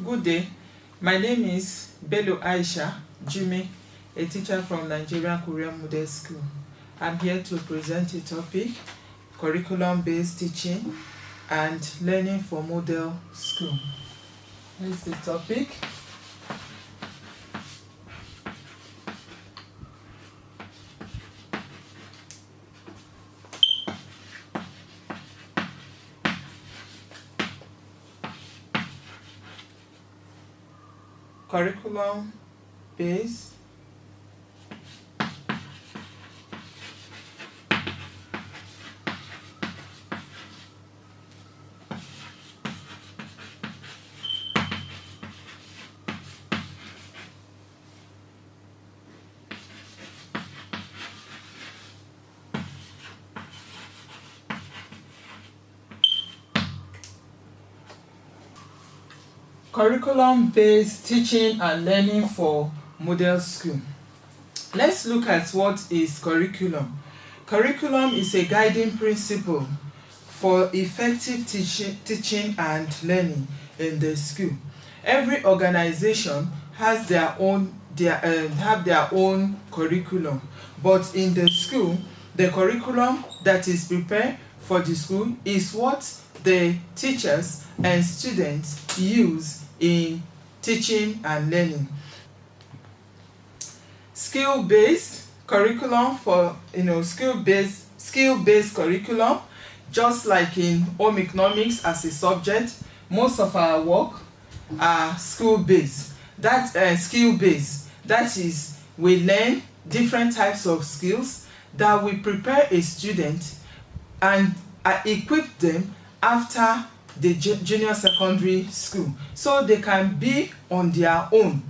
Good day. My name is Bello Jume, a teacher from Nigerian Korean Model School. I'm here to present a topic, curriculum-based teaching and learning for model school. Here's the topic. Curriculum-based curriculum-based teaching and learning for model school. Let's look at what is curriculum. Curriculum is a guiding principle for effective teaching and learning in the school. Every organization has their own curriculum, but in the school, the curriculum that is prepared for the school is what the teachers and students use in teaching and learning. Skill-based curriculum for skill-based curriculum, just like in home economics as a subject, most of our work are skill-based. Skill-based. That is, we learn different types of skills that will prepare a student and equip them after the junior secondary school, so they can be on their own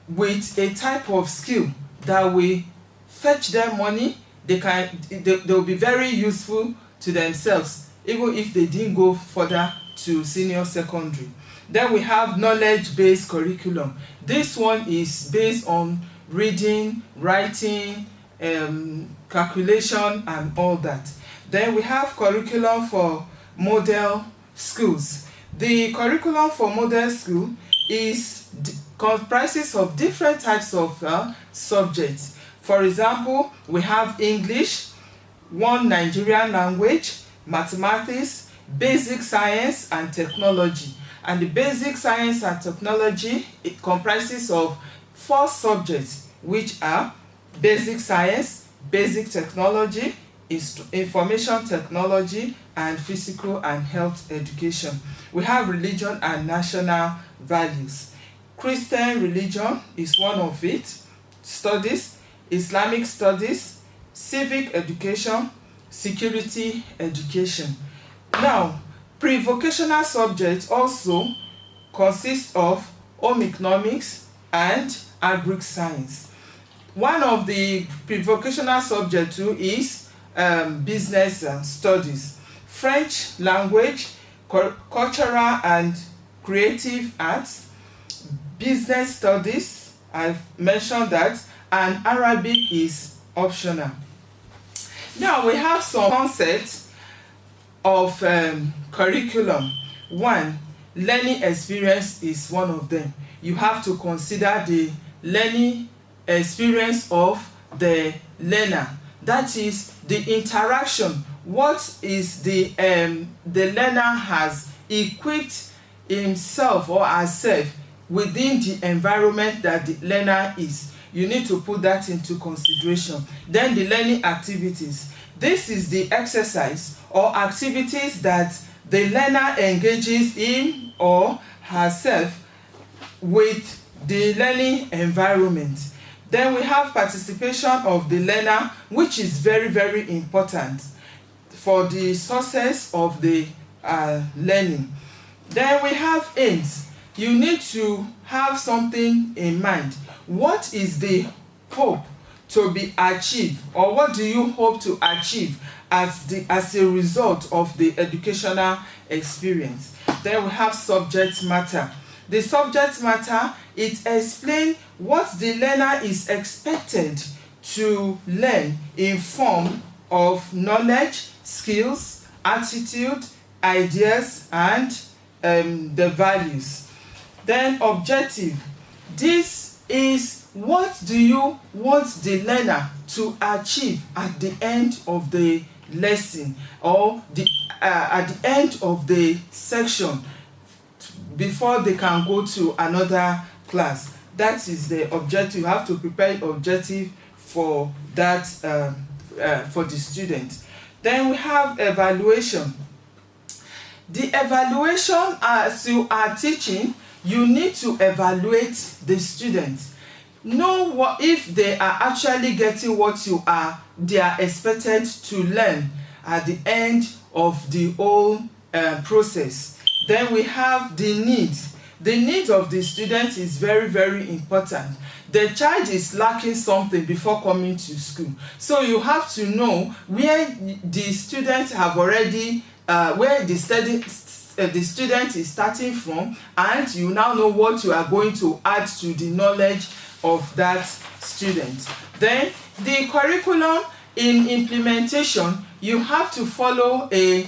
with a type of skill that will fetch them money. They'll be very useful to themselves even if they didn't go further to senior secondary. Then we have knowledge-based curriculum. This one is based on reading, writing, calculation and all that. Then we have curriculum for model schools. The curriculum for model school comprises of different types of subjects. For example, we have English, one Nigerian language, mathematics, basic science and technology. And the basic science and technology, it comprises of 4 subjects, which are basic science, basic technology, information technology, and physical and health education. We have religion and national values. Christian religion is one of it, studies, Islamic studies, civic education, security education. Now, pre-vocational subjects also consist of home economics and agric science. One of the pre-vocational subjects too is business studies, French language, cultural and creative arts, business studies, I've mentioned that, and Arabic is optional. Now we have some concepts of curriculum. One, learning experience is one of them. You have to consider the learning experience of the learner. That is the interaction. What is the learner has equipped himself or herself within the environment that the learner is. You need to put that into consideration. Then the learning activities. This is the exercise or activities that the learner engages in or herself with the learning environment. Then we have participation of the learner, which is very, very important for the success of the learning. Then we have aims. You need to have something in mind. What is the hope to be achieved, or what do you hope to achieve as a result of the educational experience? Then we have subject matter. The subject matter, it explains what the learner is expected to learn in form of knowledge, skills, attitude, ideas, and the values. Then objective. This is what do you want the learner to achieve at the end of the lesson, or at the end of the section, before they can go to another class. That is the objective. You have to prepare objective for that, for the student. Then we have evaluation. The evaluation, as you are teaching, you need to evaluate the students. Know what if they are actually getting what they are expected to learn at the end of the whole process. Then we have the needs. The needs of the student is very, very important. The child is lacking something before coming to school, so you have to know where the students have already, where the student is starting from, and you now know what you are going to add to the knowledge of that student. Then the curriculum in implementation, you have to follow a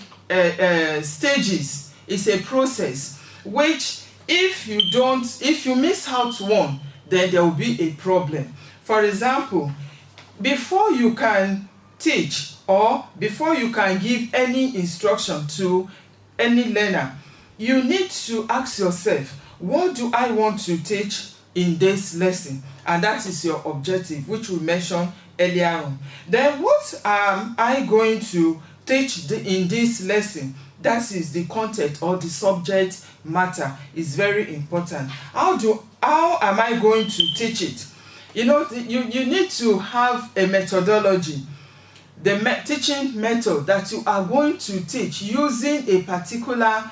stages. It's a process which if you miss out one, then there will be a problem. For example, before you can teach or before you can give any instruction to any learner, you need to ask yourself, what do I want to teach in this lesson? And that is your objective, which we mentioned earlier on. Then what am I going to teach in this lesson? That is the content or the subject matter is very important. How am I going to teach it? You need to have a methodology, the teaching method that you are going to teach using a particular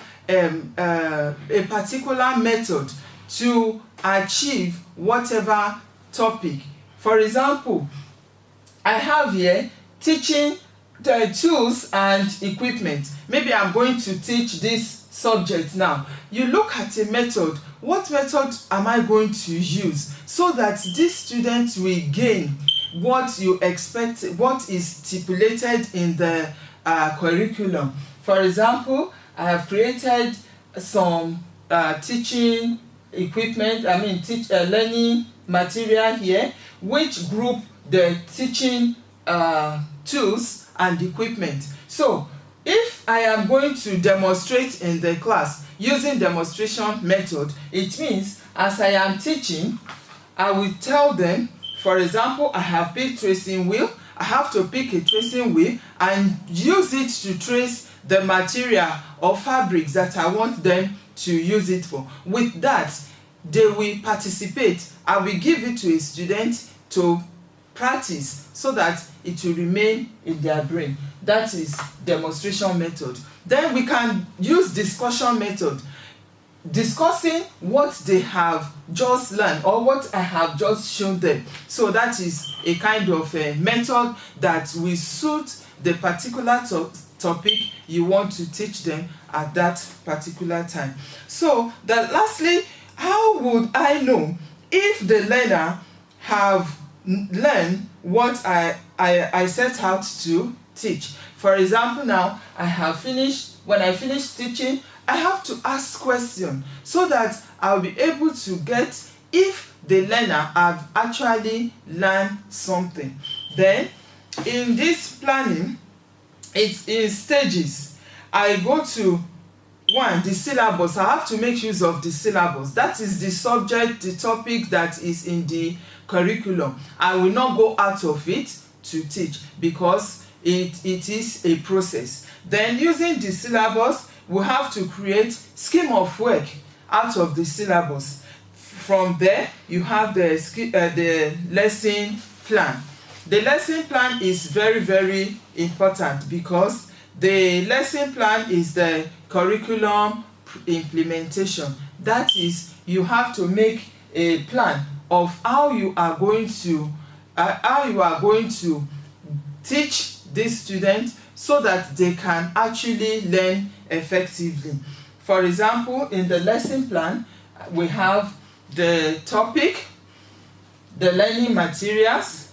method to achieve whatever topic. For example, I have here teaching the tools and equipment. Maybe I'm going to teach this subject now. You look at a method. What method am I going to use so that these students will gain what you expect, what is stipulated in the curriculum? For example, I have created some teaching equipment, learning material here, which group the teaching tools and equipment. So if I am going to demonstrate in the class using demonstration method, it means as I am teaching, I will tell them, for example, I have picked tracing wheel. I have to pick a tracing wheel and use it to trace the material or fabrics that I want them to use it for. With that, they will participate. I will give it to a student to practice so that it will remain in their brain. That is demonstration method. Then we can use discussion method, discussing what they have just learned or what I have just shown them. So that is a kind of a method that will suit the particular topic you want to teach them at that particular time. So that lastly, how would I know if the learner have learned what I set out to teach? For example, now when I finish teaching, I have to ask questions so that I'll be able to get if the learner have actually learned something. Then in this planning, it's in stages. I go to one, the syllabus. I have to make use of the syllabus. That is the subject, the topic that is in the curriculum. I will not go out of it to teach because it is a process. Then using the syllabus, we have to create scheme of work out of the syllabus. From there, you have the lesson plan. The lesson plan is very, very important because the lesson plan is the curriculum implementation. That is, you have to make a plan of how you are going to teach these students so that they can actually learn effectively. For example, in the lesson plan, we have the topic, the learning materials,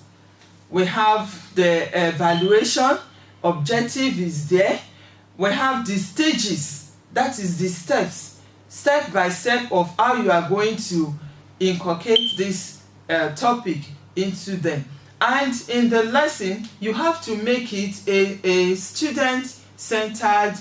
we have the evaluation, objective is there, we have the stages, that is the steps step by step of how you are going to inculcate this topic into them. And in the lesson, you have to make it a student-centered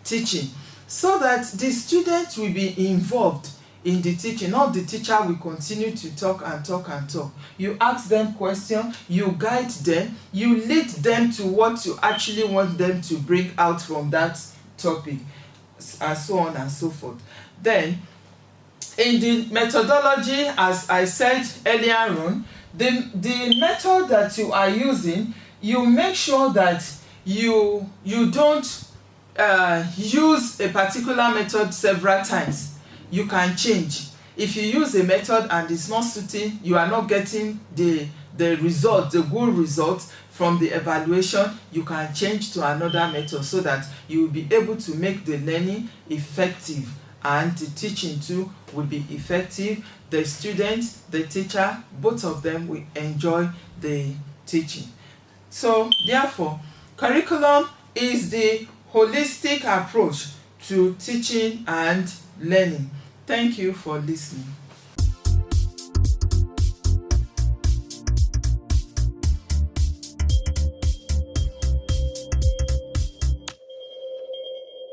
teaching, so that the students will be involved in the teaching, not the teacher will continue to talk and talk and talk. You ask them questions, you guide them, you lead them to what you actually want them to bring out from that topic, and so on and so forth. Then, in the methodology, as I said earlier on, the method that you are using, you make sure that you don't use a particular method several times. You can change. If you use a method and it's not suiting, you are not getting the result, the good result from the evaluation, you can change to another method, so that you will be able to make the learning effective, and the teaching too will be effective. The student, the teacher, both of them will enjoy the teaching. So therefore, curriculum is the holistic approach to teaching and learning. Thank you for listening.